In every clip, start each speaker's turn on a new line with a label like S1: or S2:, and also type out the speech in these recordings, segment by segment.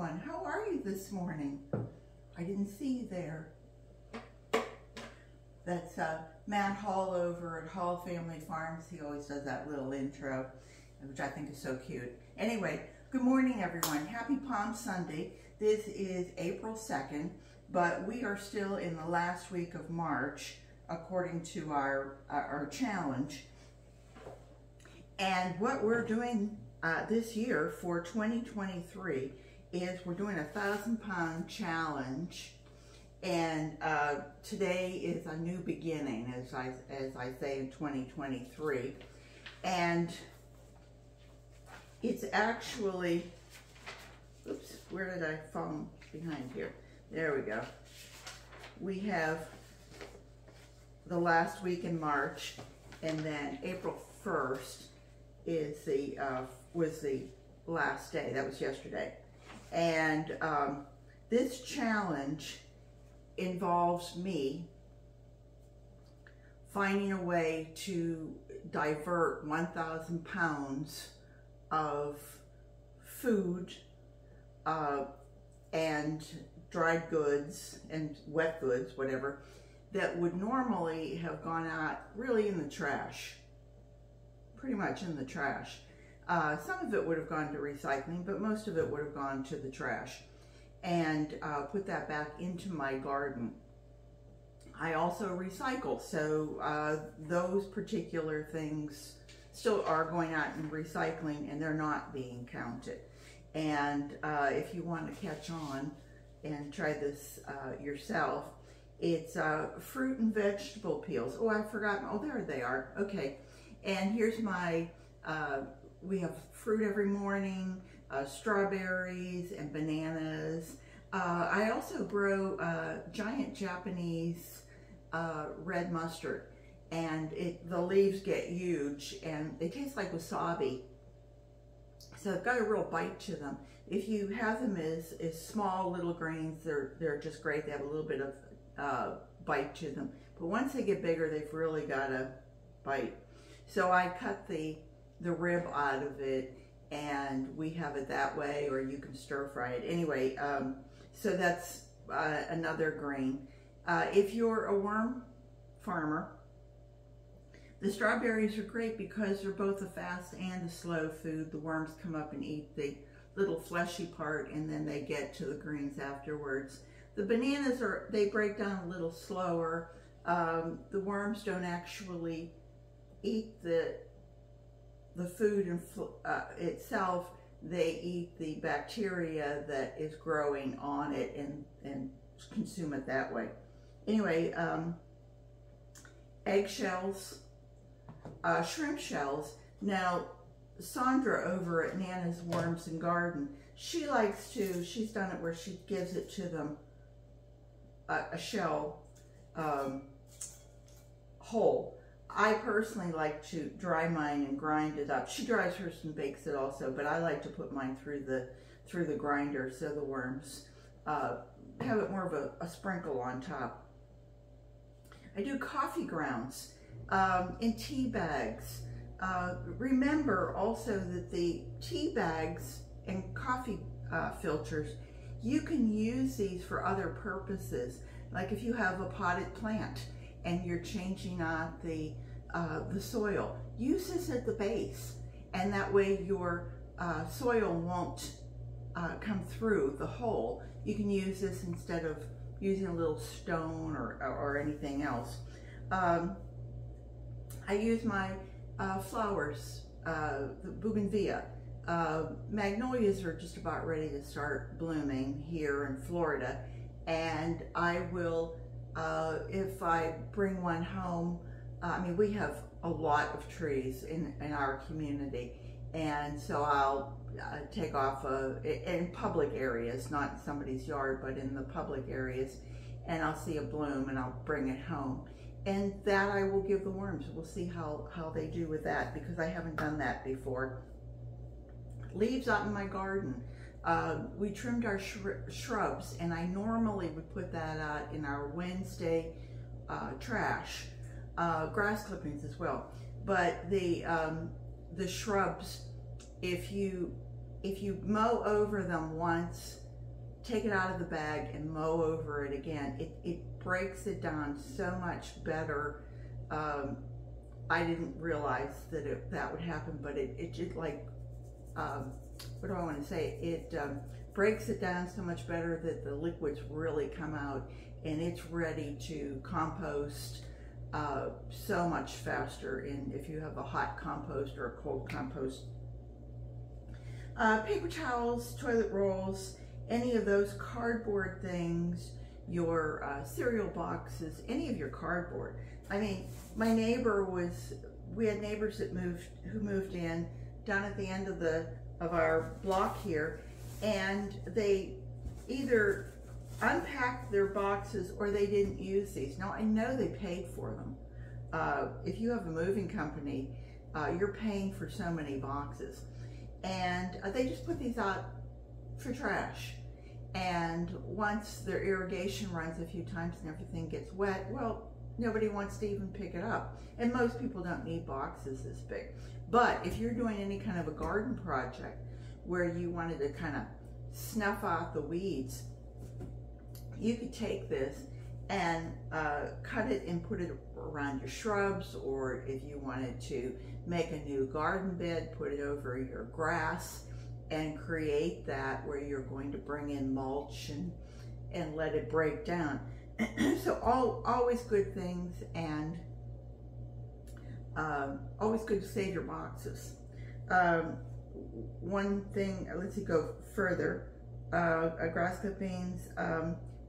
S1: everyone. How are you this morning? I didn't see you there. That's Matt Hall over at Hall Family Farms. He always does that little intro, which I think is so cute. Anyway, good morning everyone. Happy Palm Sunday. This is April 2nd, but we are still in the last week of March according to our challenge. And what we're doing this year for 2023 is we're doing a 1,000-pound challenge, and today is a new beginning, as I say, in 2023. And it's actually, oops, where did I fall behind here? There we go. We have the last week in March, and then April 1st is was the last day. That was yesterday. And this challenge involves me finding a way to divert 1,000 pounds of food and dried goods and wet goods, whatever, that would normally have gone out really in the trash, pretty much in the trash. Some of it would have gone to recycling, but most of it would have gone to the trash, and put that back into my garden. I also recycle, so those particular things still are going out in recycling, and they're not being counted. And if you want to catch on and try this yourself, it's fruit and vegetable peels. Oh, I've forgotten. Oh, there they are. Okay. And here's my, we have fruit every morning, strawberries and bananas. I also grow giant Japanese red mustard, and the leaves get huge and they taste like wasabi. So they've got a real bite to them. If you have them as small little grains, they're just great. They have a little bit of bite to them. But once they get bigger, they've really got a bite. So I cut the rib out of it, and we have it that way, or you can stir fry it. Anyway, so that's another grain. If you're a worm farmer, the strawberries are great because they're both a fast and a slow food. The worms come up and eat the little fleshy part, and then they get to the greens afterwards. The bananas they break down a little slower. The worms don't actually eat the food itself. They eat the bacteria that is growing on it and consume it that way. Anyway, eggshells, shrimp shells. Now, Sandra over at Nana's Worms and Garden, she's done it where she gives it to them a shell whole. I personally like to dry mine and grind it up. She dries hers and bakes it also, but I like to put mine through the grinder so the worms have it more of a sprinkle on top. I do coffee grounds in tea bags. Remember also that the tea bags and coffee filters, you can use these for other purposes. Like if you have a potted plant and you're changing out the soil, use this at the base, and that way your soil won't come through the hole. You can use this instead of using a little stone or anything else. I use my flowers, the bougainvillea. Magnolias are just about ready to start blooming here in Florida, and I will, if I bring one home, I mean, we have a lot of trees in our community, and so I'll take off in public areas, not in somebody's yard, but in the public areas, and I'll see a bloom and I'll bring it home. And that I will give the worms. We'll see how they do with that, because I haven't done that before. Leaves out in my garden. We trimmed our shrubs, and I normally would put that out in our Wednesday trash. Grass clippings as well. But the shrubs, if you mow over them once take it out of the bag and mow over it again. It breaks it down so much better. I didn't realize that that would happen, but it just like, what do I want to say? It breaks it down so much better that the liquids really come out, and it's ready to compost so much faster if you have a hot compost or a cold compost. Paper towels, toilet rolls, any of those cardboard things, your cereal boxes, any of your cardboard. I mean, my neighbor we had neighbors who moved in down at the end of our block here, and they either unpacked their boxes or they didn't use these. Now, I know they paid for them. If you have a moving company, you're paying for so many boxes. And they just put these out for trash. And once their irrigation runs a few times and everything gets wet, well, nobody wants to even pick it up. And most people don't need boxes this big. But if you're doing any kind of a garden project where you wanted to kind of snuff out the weeds, you could take this and cut it and put it around your shrubs, or if you wanted to make a new garden bed, put it over your grass and create that where you're going to bring in mulch and let it break down. So always good things, and always good to save your boxes. One thing, let's see, go further, grass clippings.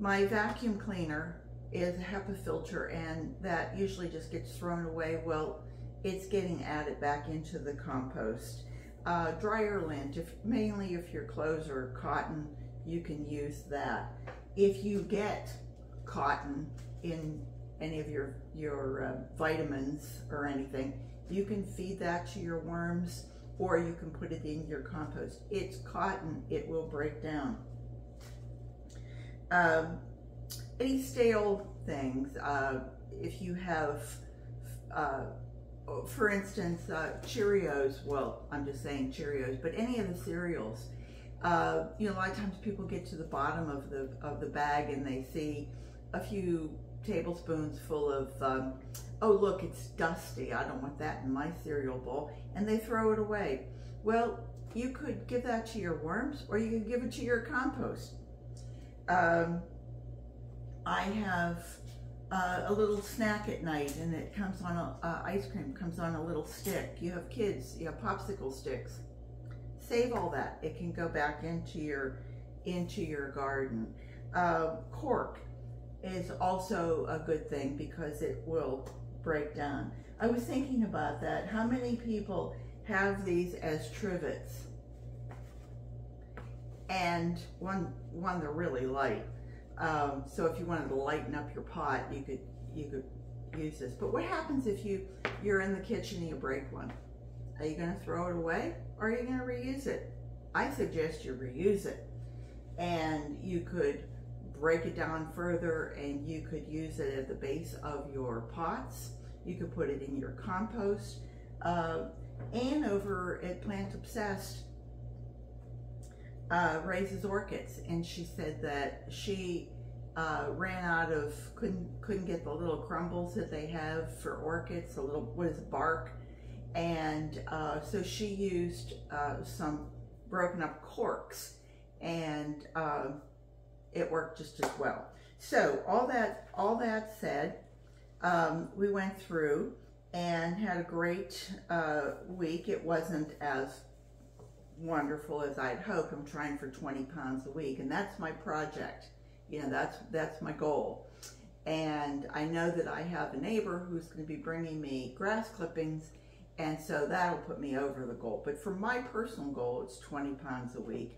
S1: My vacuum cleaner is a HEPA filter, and that usually just gets thrown away. Well, it's getting added back into the compost. Dryer lint, mainly if your clothes are cotton, you can use that. If you get cotton in any of your vitamins or anything, you can feed that to your worms, or you can put it in your compost. It's cotton, it will break down. Any stale things, if you have, for instance, Cheerios, well, I'm just saying Cheerios, but any of the cereals, you know, a lot of times people get to the bottom of the bag and they see a few tablespoons full of, oh look, it's dusty, I don't want that in my cereal bowl, and they throw it away. Well, you could give that to your worms, or you could give it to your compost. I have a little snack at night, and it comes on ice cream comes on a little stick. You have kids, you have popsicle sticks. Save all that. It can go back into your garden. Cork is also a good thing because it will break down. I was thinking about that. How many people have these as trivets? And one they're really light. So if you wanted to lighten up your pot, you could use this. But what happens if you're in the kitchen and you break one? Are you going to throw it away, or are you going to reuse it? I suggest you reuse it. And you could break it down further, and you could use it at the base of your pots. You could put it in your compost. Anne over at Plant Obsessed raises orchids, and she said that she ran out of, couldn't get the little crumbles that they have for orchids, the little, what is it, bark, and so she used some broken up corks, and it worked just as well. So all that said, we went through and had a great week. It wasn't as wonderful as I'd hoped. I'm trying for 20 pounds a week, and that's my project. You know, that's my goal. And I know that I have a neighbor who's going to be bringing me grass clippings, and so that'll put me over the goal. But for my personal goal, it's 20 pounds a week.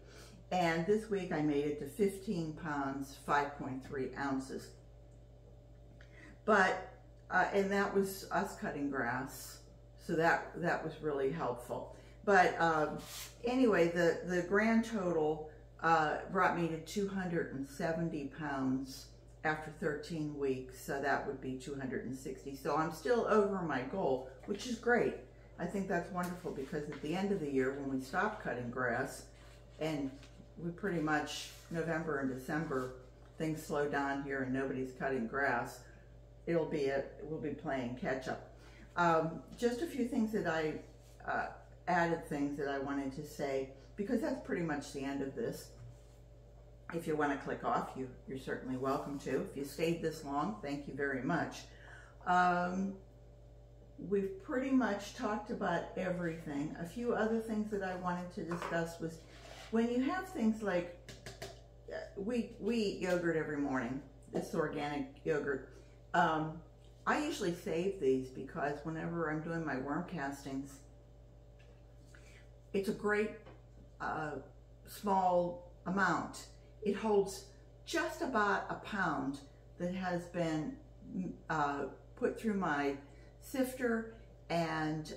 S1: And this week I made it to 15 pounds, 5.3 ounces. But, and that was us cutting grass, so that was really helpful. But anyway, the grand total brought me to 270 pounds after 13 weeks, so that would be 260. So I'm still over my goal, which is great. I think that's wonderful, because at the end of the year, when we stop cutting grass and we pretty much, November and December, things slow down here and nobody's cutting grass. We'll be playing catch up. Just a few things that I, added things that I wanted to say, because that's pretty much the end of this. If you want to click off, you're certainly welcome to. If you stayed this long, thank you very much. We've pretty much talked about everything. A few other things that I wanted to discuss was when you have things like, we eat yogurt every morning, this organic yogurt. I usually save these because whenever I'm doing my worm castings, it's a great small amount. It holds just about a pound that has been put through my sifter, and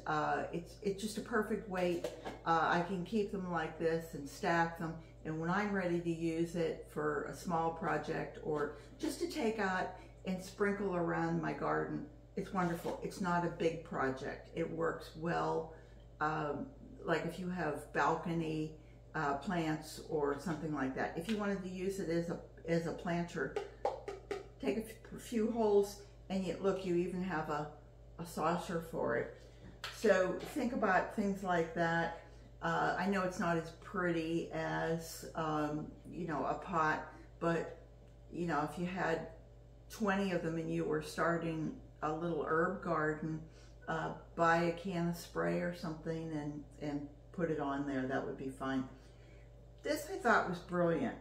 S1: it's just a perfect weight. I can keep them like this and stack them, and when I'm ready to use it for a small project or just to take out and sprinkle around my garden, it's wonderful. It's not a big project. It works well. Like if you have balcony plants or something like that. If you wanted to use it as a planter, take a few holes, and you even have a saucer for it. So think about things like that. I know it's not as pretty as you know, a pot, but you know, if you had 20 of them and you were starting a little herb garden, buy a can of spray or something and put it on there. That would be fine. This I thought was brilliant.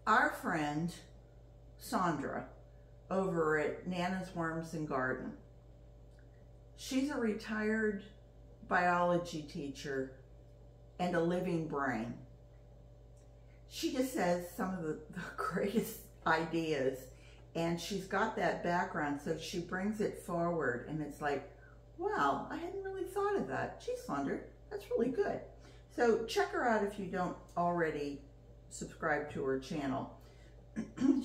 S1: Our friend Sandra over at Nana's Worms and Garden, she's a retired biology teacher and a living brain. She just says some of the greatest ideas, and she's got that background, so she brings it forward, and it's like, wow, I hadn't really thought of that. Geez, Sandra, that's really good. So check her out if you don't already subscribe to her channel.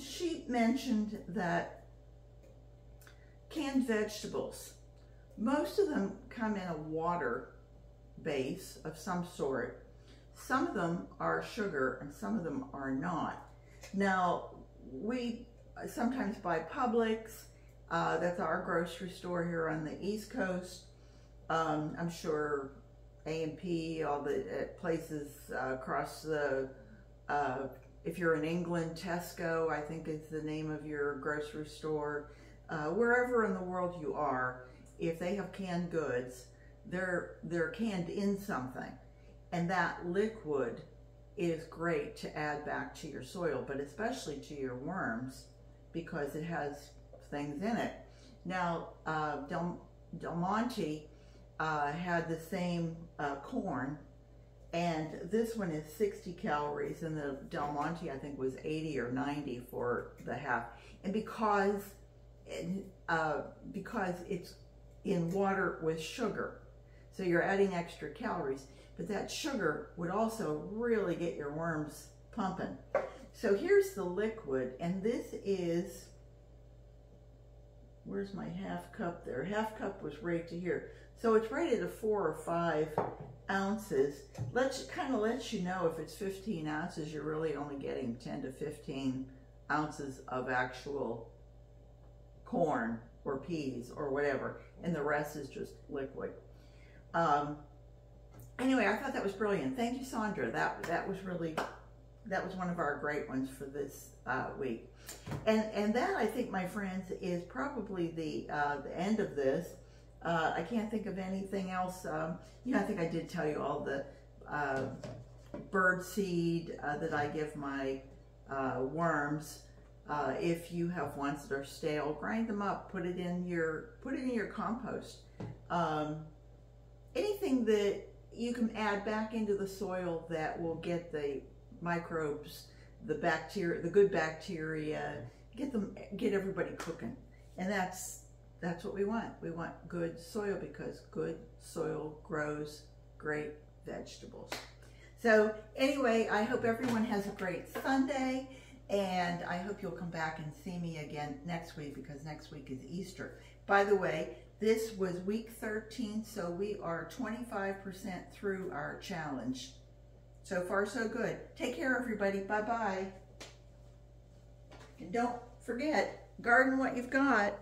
S1: She mentioned that canned vegetables, most of them come in a water base of some sort. Some of them are sugar and some of them are not. Now, we sometimes buy Publix. That's our grocery store here on the East Coast. I'm sure A&P, all the places across the, if you're in England, Tesco, I think is the name of your grocery store. Wherever in the world you are, if they have canned goods, they're canned in something. And that liquid is great to add back to your soil, but especially to your worms, because it has things in it. Now, Del Monte had the same corn, and this one is 60 calories, and the Del Monte I think was 80 or 90 for the half. And because it's in water with sugar, so you're adding extra calories, but that sugar would also really get your worms pumping. So here's the liquid, and this is, where's my half cup there? Half cup was right to here. So it's rated to 4 or 5 ounces. Kind of lets you know if it's 15 ounces, you're really only getting 10 to 15 ounces of actual corn or peas or whatever, and the rest is just liquid. Anyway, I thought that was brilliant. Thank you, Sandra. That was one of our great ones for this week. And that, I think, my friends, is probably the end of this. I can't think of anything else. You know, I think I did tell you all the bird seed that I give my worms. If you have ones that are stale, grind them up, put it in your compost. Anything that you can add back into the soil that will get the microbes, the bacteria, the good bacteria, get everybody cooking. And that's what we want. We want good soil, because good soil grows great vegetables. So anyway, I hope everyone has a great Sunday, and I hope you'll come back and see me again next week, because next week is Easter. By the way, this was week 13, so we are 25% through our challenge. So far, so good. Take care, everybody. Bye-bye. And don't forget, garden what you've got.